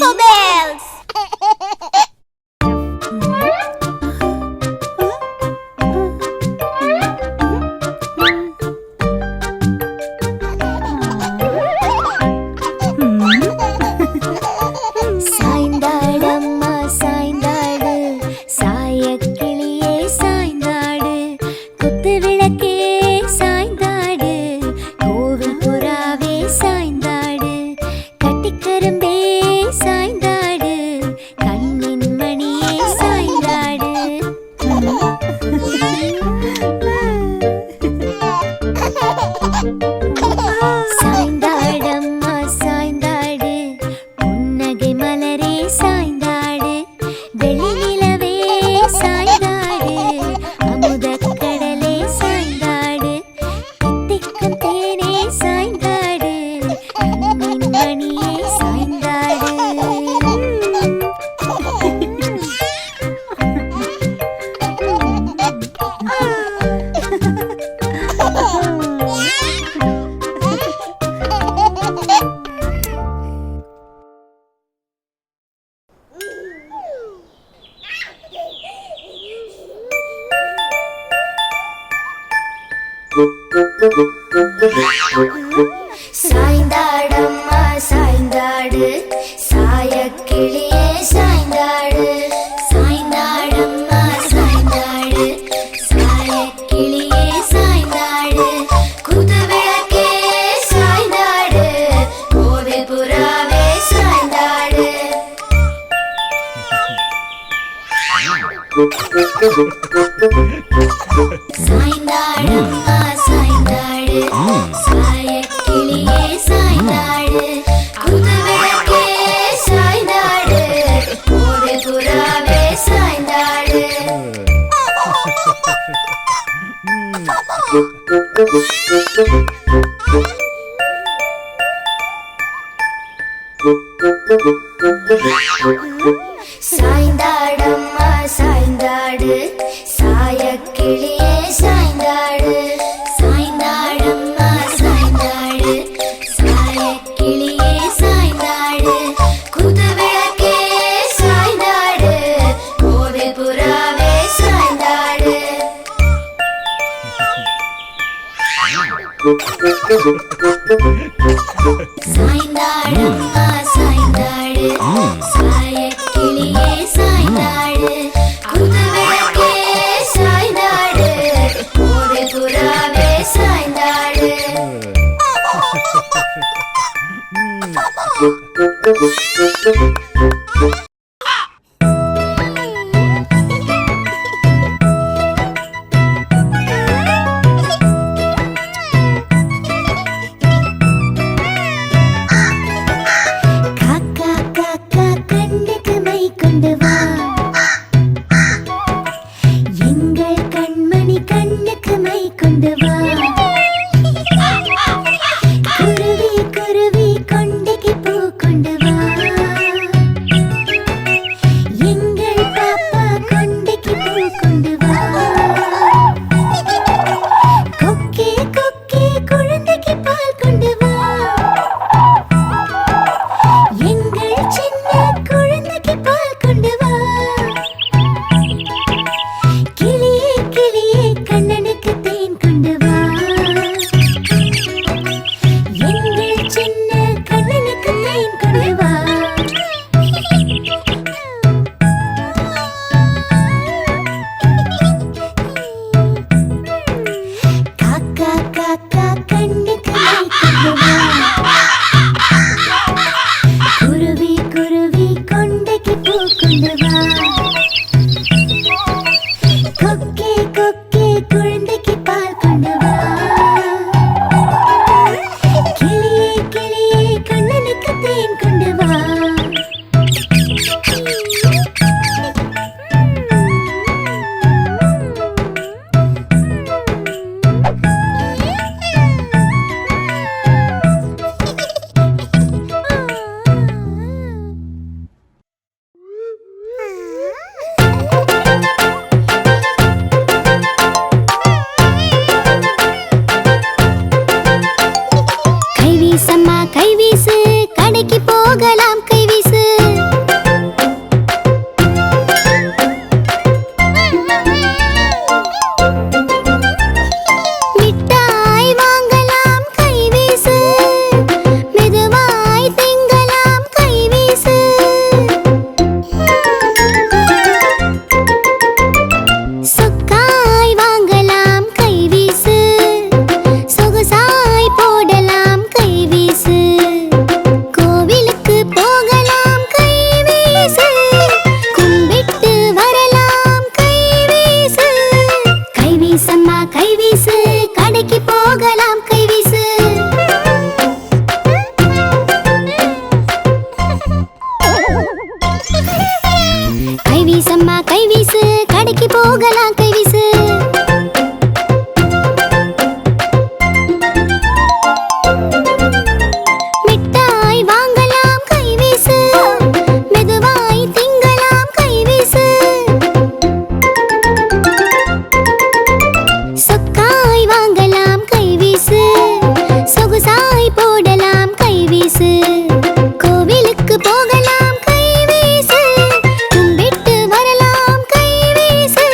Info Bells! சாய்ந்தாடம்மா சாய்ந்தாடு, சாயக்கிளியே சாய்ந்தாடு, குத்து விளக்கே சாய்ந்தாடு, கோவில் புறாவே சாய்ந்தாடு, கட்டிக்கரும்பே சாய்ந்தாடு, கண்ணின் மணியே சாய்ந்தாடு. சாய்ந்தாடம்மா சாய்ந்தாடு, புன்னகை மலரே சாய்ந்தாடு, வெள்ளி நிலவே சாய்ந்தாடு, அமுதக்கடலே சாய்ந்தாடு, தித்திக்கும் தேனே சாய்ந்தாடு, கண்ணின் மணியே சாய்ந்தாடு. சாய்ந்தாடம்மா சாய்ந்தாடு, சாயக்கிளியே சாய்ந்தாடு, சாய்ந்தாடம்மா சாய்ந்தாடு, சாயக்கிளியே சாய்ந்தாடு, குத்துவிளக்கே சாய்ந்தாடு, கோவில் புறாவே சாய்ந்தாடு. சாய்ந்தாடம்மா சாய்ந்தாடு, சாயக்கிளியே சாய்ந்தாடு, குத்துவிளக்கே சாய்ந்தாடு, கோவில் புறாவே சாய்ந்தாடு. சாய்ந்தாடம்மா சாய்ந்தாடு, சாயக்கிளியே சாய்ந்தாடு, சாய்ந்தாடம்மா சாய்ந்தாடு, சாயக்கிளியே சாய்ந்தாடு, குத்துவிளக்கே சாய்ந்தாடு, கோவில் புறாவே சாய்ந்தாடு. சாய்ந்தாடம்மா சாய்ந்தாடு, சாயக்கிளியே சாய்ந்தாடு, குத்துவிளக்கே சாய்ந்தாடு, கோவில் புறாவே சாய்ந்தாடு. காக்கா காக்கா கண்ணுக்கு மை கொண்டு வா, எங்கள் கண்மணி கண்ணுக்கு மை கொண்டு வா. குருவி குருவி கொண்டைக்கு பூ கொண்டு வா, எங்கள் பாப்பா கொண்டைக்கு பூ கொண்டு வா. கொக்கே கொக்கே குழந்தைக்கு பால் கொண்டு வா, எங்கள் சின்ன குழந்தைக்கு பால் கொண்டு வா. கிளியே கிளியே கண்ணனுக்கு தேன் கொண்டு வா, எங்கள் சின்ன கண்ணனுக்கு தேன் கொண்டு வா. காக்கா காக்கா கண்ணுக்கு மை கொண்டு வா, குருவி குருவி கொண்டைக்கு பூ கொண்டு வா. கொக்கே கொக்கே குழந்தைக்கு பால் கொண்டு வா, கிளியே கிளியே கண்ணனுக்கு தேன் கொண்டு வா. கைவீசு கடைக்கு போ வீசு. கோவிலுக்கு போகலாம் கை வீசு, கும்பிட்டு வரலாம் கை வீசு.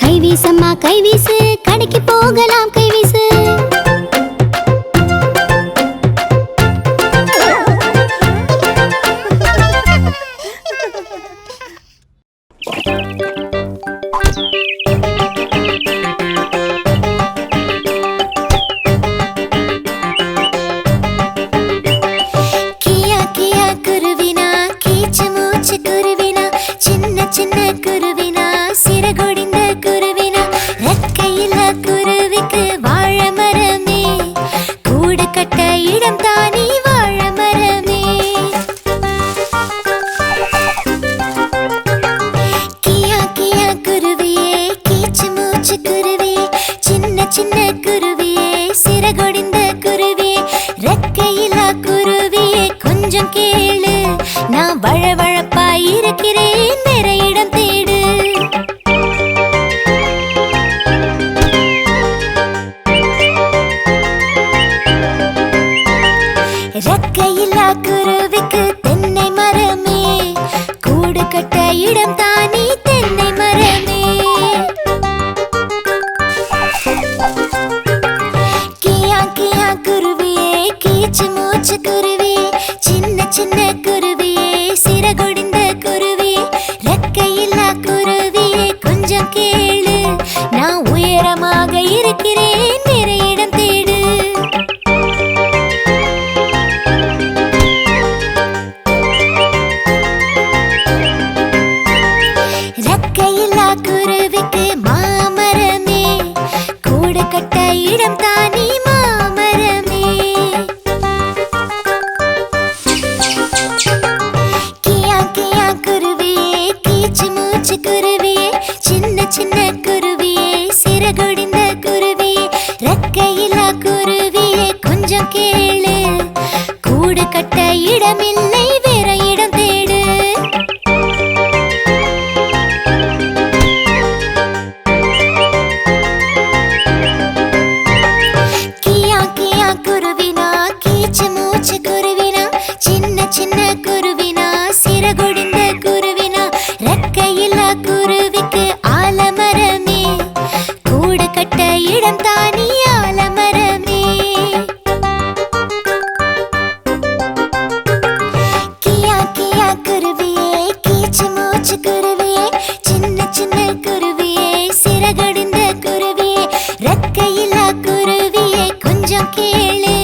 கை வீசம்மா கை வீசு, கடைக்கு போகலாம் கை வீசு. ரெக்கையில்லா குருவிக்கு தென்னை மரமே, கூடு கட்ட இடம் தானே தென்னை மரமே. கியா கியா குருவியே கீச்சு மூச்சு குருவியே, சின்ன சின்ன குருவியே சிறகுடிந்த குருவியே, ரெக்கையில்லா குருவியே கொஞ்சம் கேளு, நான் உயரமாக இருக்கிறேன் நிறைய இடம் தேடு. ரெக்கையில்லா குருவிக்கு மாமரமே, கூடு கட்ட இடம் தானே மாமரமே. கியா கியா குருவியே கீச்சு மூச்சு குருவியே, சின்ன சின்ன குருவியே சிறகுடிந்த குருவியே, ரெக்கையில்லா குருவியே கொஞ்சம் கேளு, கூடு கட்ட இடமில்லை வேற இடம் தேடு. சின்ன குருவினா சிறகுடிந்த குருவினா, ரெக்கையில்லா குருவிக்கு ஆலமரமே, கூடு கட்ட இடம் தானே ஆலமரமே. கியா கியா குருவியே கீச்சு மூச்சு குருவியே, சின்ன சின்ன குருவியே சிறகுடிந்த குருவியே, ரெக்கையில்லா குருவியே கொஞ்சம் கேளு,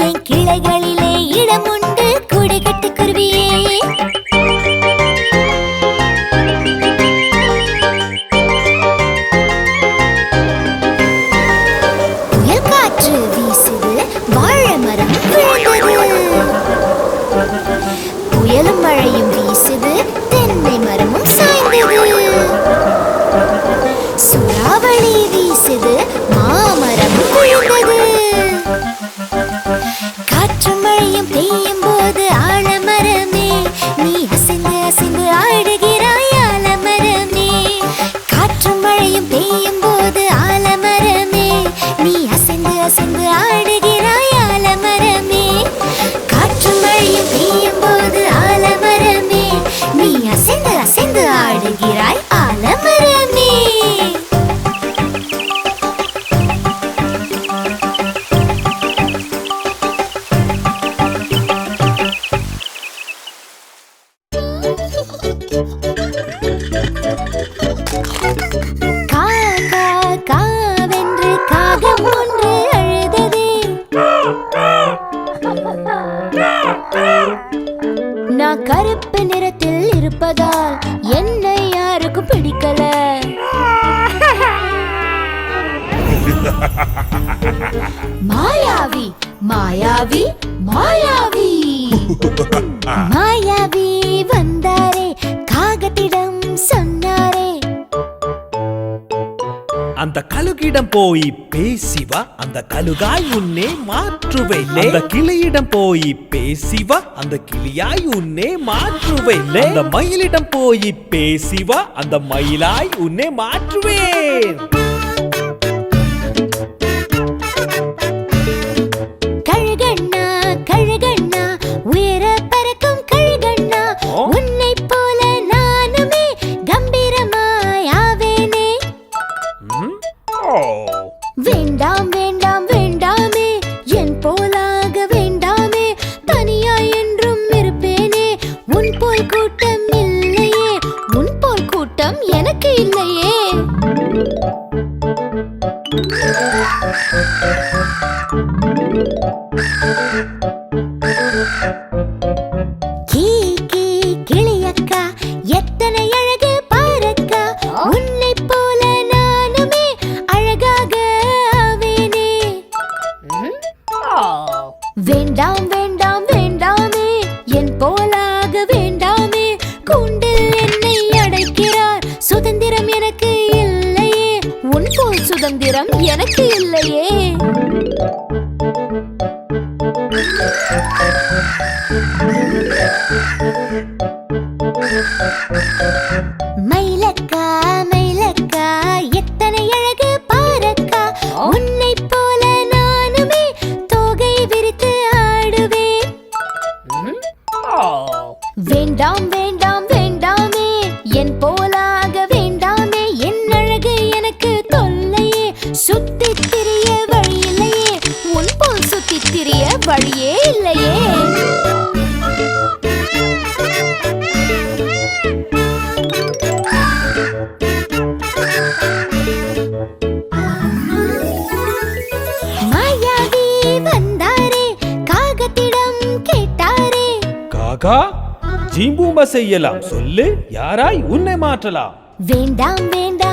என் கிளைகளிலே இடம் உண்டு கூடு கட்டு குருவியே. புயல் காற்று வீசுது, வாழை மரம் விழுந்தது. புயலும் மழையும் வீசுது, தென்னை மரமும் சாய்ந்தது. சூறாவளி வீசுது, மாமரமும் விழுந்தது. காற்றும் மழையும் பெய்யும் போது ஆலமரமே, நீ அசைந்து அசைந்து ஆடுகிறாய் ஆலமரமே. காற்றும் மழையும் பெய்யும் போது ஆலமரமே, நீ அசைந்து அசைந்து ஆடுகிறாய் ஆலமரமே. காற்றும் மழையும் பெய்யும் போது ஆலமரமே, நீ அசைந்து அசைந்து ஆடுகிறாய் ஆலமரமே. கா கா காவென்று காகம் ஒன்று அழுததே, நான் கருப்பு நிறத்தில் இருப்பதால் என்னை யாருக்கும் பிடிக்கல. மாயாவி மாயாவி மாயாவி மாயாவி வந்தாரே, காகத்திடம் சொன்னாரே, அந்த கழுகிடம் போய் பேசிவா, அந்த கழுகாய் உன்னை மாற்றுவேன். அந்த கிளியிடம் போய் பேசிவா, அந்த கிளியாய் உன்னை மாற்றுவேன். அந்த மயிலிடம் போய் பேசிவா, அந்த மயிலாய் உன்னை மாற்றுவேன். கழுகண்ணா கழுகண்ணா கிரீடம் எனக்கு இல்லையே. மயிலக்கா மயிலக்கா எத்தனை அழகு பாரக்கா, உன்னை போல நானுமே தோகை விரித்து ஆடுவேன். வேண்டாம் வேண்டாம் வேண்டாமே, என் போலாக வேண்டாமே, என் அழகு எனக்கு தொல்லையே, சுத்தித் திரிய வழியில்லையே, உன் போல் சுத்தித் திரிய வழியே இல்லையே. மாயாவி வந்தாரே, காகத்திடம் கேட்டாரே. காகா ஜீம்பூம்ப செய்யலாம், சொல்லு யாராய் உன்னை மாற்றலாம். வேண்டாம் வேண்டாம்